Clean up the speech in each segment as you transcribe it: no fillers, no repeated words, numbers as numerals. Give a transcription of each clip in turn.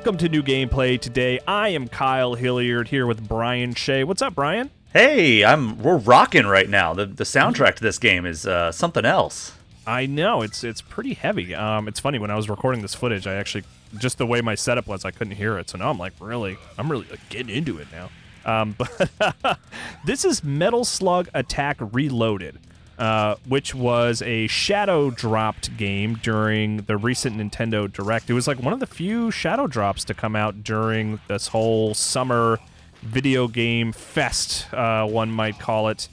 Welcome to New Gameplay. Today, I am Kyle Hilliard here with Brian Shea. What's up, Brian? Hey, we're rocking right now. The soundtrack to this game is something else. I know, it's pretty heavy. It's funny, when I was recording this footage, I actually, just the way my setup was, I couldn't hear it. So now I'm really getting into it now. But this is Metal Slug Attack Reloaded, which was a shadow dropped game during the recent Nintendo Direct. It was like one of the few shadow drops to come out during this whole summer video game fest, one might call it.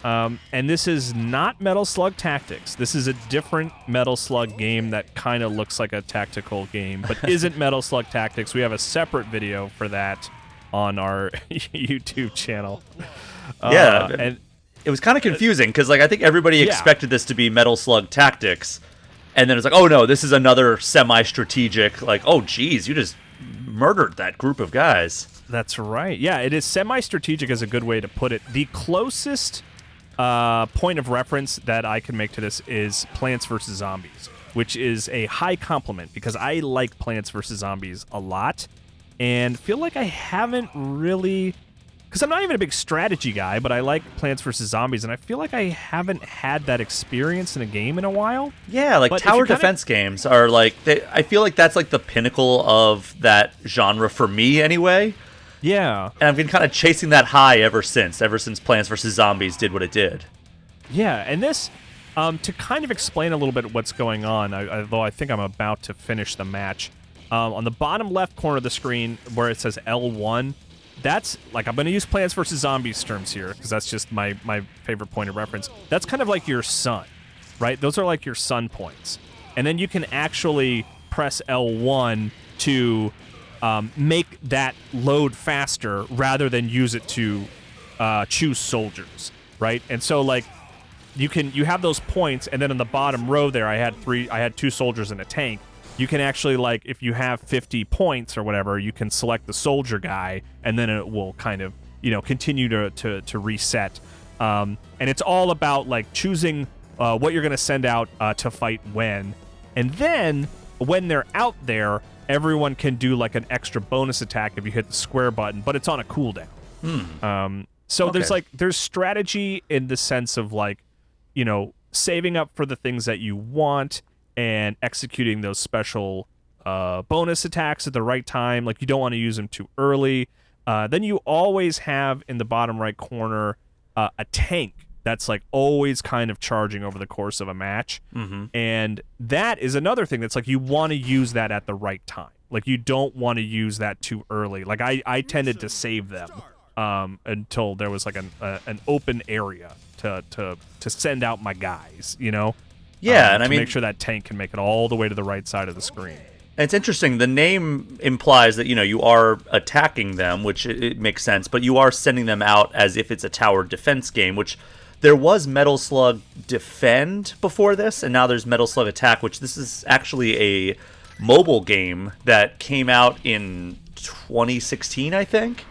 And this is not Metal Slug Tactics. This is a different Metal Slug game that kind of looks like a tactical game, but isn't Metal Slug Tactics. We have a separate video for that on our YouTube channel. And it was kind of confusing because I think everybody expected this to be Metal Slug Tactics, and then it's like, oh no, this is another semi-strategic, oh geez, you just murdered that group of guys. That's right. Yeah, it is semi-strategic is a good way to put it. The closest point of reference that I can make to this is Plants vs. Zombies, which is a high compliment because I like Plants vs. Zombies a lot and feel like I haven't really... Because I'm not even a big strategy guy, but I like Plants vs. Zombies, and I feel like I haven't had that experience in a game in a while. Yeah, but tower defense games are I feel like that's the pinnacle of that genre for me anyway. Yeah. And I've been kind of chasing that high ever since Plants vs. Zombies did what it did. Yeah, and this, to kind of explain a little bit what's going on, although I think I'm about to finish the match, on the bottom left corner of the screen where it says L1, that's, I'm going to use Plants vs. Zombies terms here, because that's just my favorite point of reference. That's kind of like your sun, right? Those are like your sun points. And then you can actually press L1 to make that load faster rather than use it to choose soldiers, right? And so, you have those points, and then in the bottom row there, I had 2 soldiers and a tank. You can actually, if you have 50 points or whatever, you can select the soldier guy, and then it will kind of, continue to reset. And it's all about, choosing what you're going to send out to fight when. And then, when they're out there, everyone can do, an extra bonus attack if you hit the square button, but it's on a cooldown. Okay. There's strategy in the sense of, saving up for the things that you want, and executing those special bonus attacks at the right time. You don't want to use them too early. Then you always have in the bottom right corner a tank that's always kind of charging over the course of a match. Mm-hmm. And that is another thing that's you want to use that at the right time. You don't want to use that too early. I tended to save them until there was an open area to send out my guys, Yeah, and to make sure that tank can make it all the way to the right side of the screen. And it's interesting. The name implies that you are attacking them, which it makes sense, but you are sending them out as if it's a tower defense game. Which there was Metal Slug Defend before this, and now there's Metal Slug Attack, which this is actually a mobile game that came out in 2016, I think.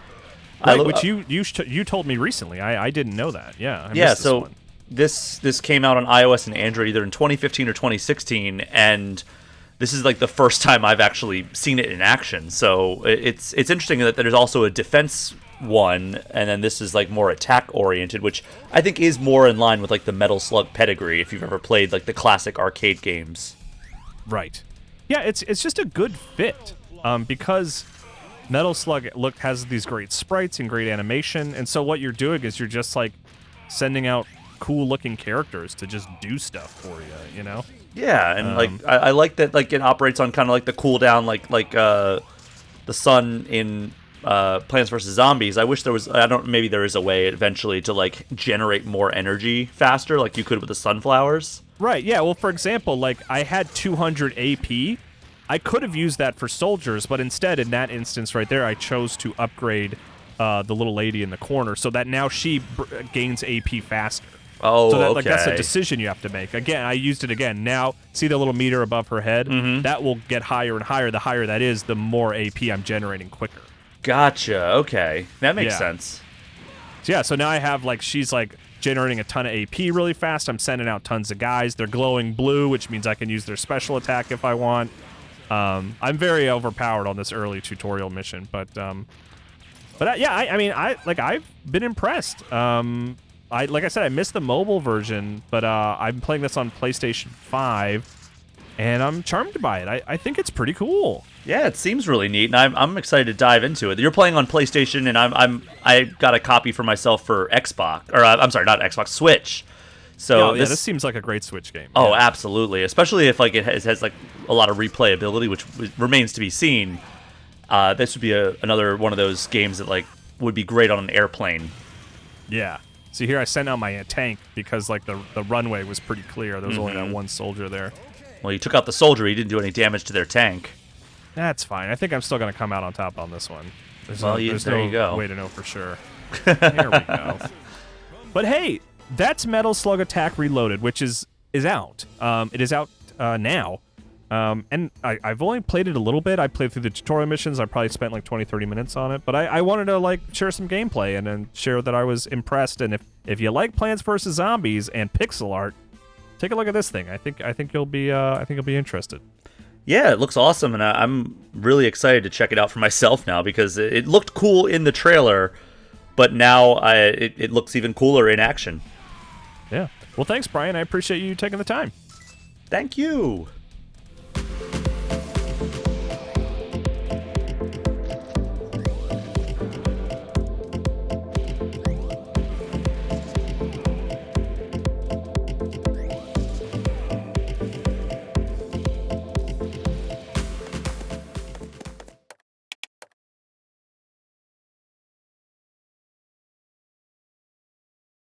Right, which you told me recently. I didn't know that. Yeah. I yeah. Missed this one. This came out on iOS and Android either in 2015 or 2016, and this is the first time I've actually seen it in action. So it's interesting that there's also a defense one, and then this is more attack oriented, which I think is more in line with the Metal Slug pedigree if you've ever played the classic arcade games. Right. Yeah, it's just a good fit because Metal Slug has these great sprites and great animation, and so what you're doing is you're just sending out cool-looking characters to just do stuff for you, Yeah, and I like that it operates on kind of the cooldown, the sun in Plants vs. Zombies. I wish there was. Maybe there is a way eventually to generate more energy faster, like you could with the sunflowers. Right. Yeah. Well, for example, I had 200 AP. I could have used that for soldiers, but instead, in that instance right there, I chose to upgrade the little lady in the corner so that now she gains AP faster. Oh, so that, okay. That's a decision you have to make. Again, I used it again. Now, see the little meter above her head? Mm-hmm. That will get higher and higher. The higher that is, the more AP I'm generating quicker. Gotcha. Okay. That makes sense. So now I have, she's, generating a ton of AP really fast. I'm sending out tons of guys. They're glowing blue, which means I can use their special attack if I want. I'm very overpowered on this early tutorial mission, but yeah, I've been impressed. Like I said, I missed the mobile version, but I'm playing this on PlayStation 5, and I'm charmed by it. I think it's pretty cool. Yeah, it seems really neat, and I'm excited to dive into it. You're playing on PlayStation, and I got a copy for myself for Xbox, or I'm sorry, not Xbox, Switch. So this semes like a great Switch game. Oh, yeah. Absolutely, especially if like it has like a lot of replayability, which remains to be seen. This would be another one of those games that like would be great on an airplane. Yeah. See, here I sent out my tank because like the runway was pretty clear. There was only that one soldier there. Well, you took out the soldier. You didn't do any damage to their tank. That's fine. I think I'm still going to come out on top on this one. There's no way to know for sure. Here we go. But hey, that's Metal Slug Attack Reloaded, which is out. It is out now. And I've only played it a little bit. I played through the tutorial missions. I probably spent like 20-30 minutes on it. But I wanted to like share some gameplay and then share that I was impressed. And if you like Plants vs. Zombies and pixel art, take a look at this thing. I think you'll be interested. Yeah, it looks awesome, and I'm really excited to check it out for myself now because it looked cool in the trailer, but now it looks even cooler in action. Yeah. Well, thanks, Brian. I appreciate you taking the time. Thank you.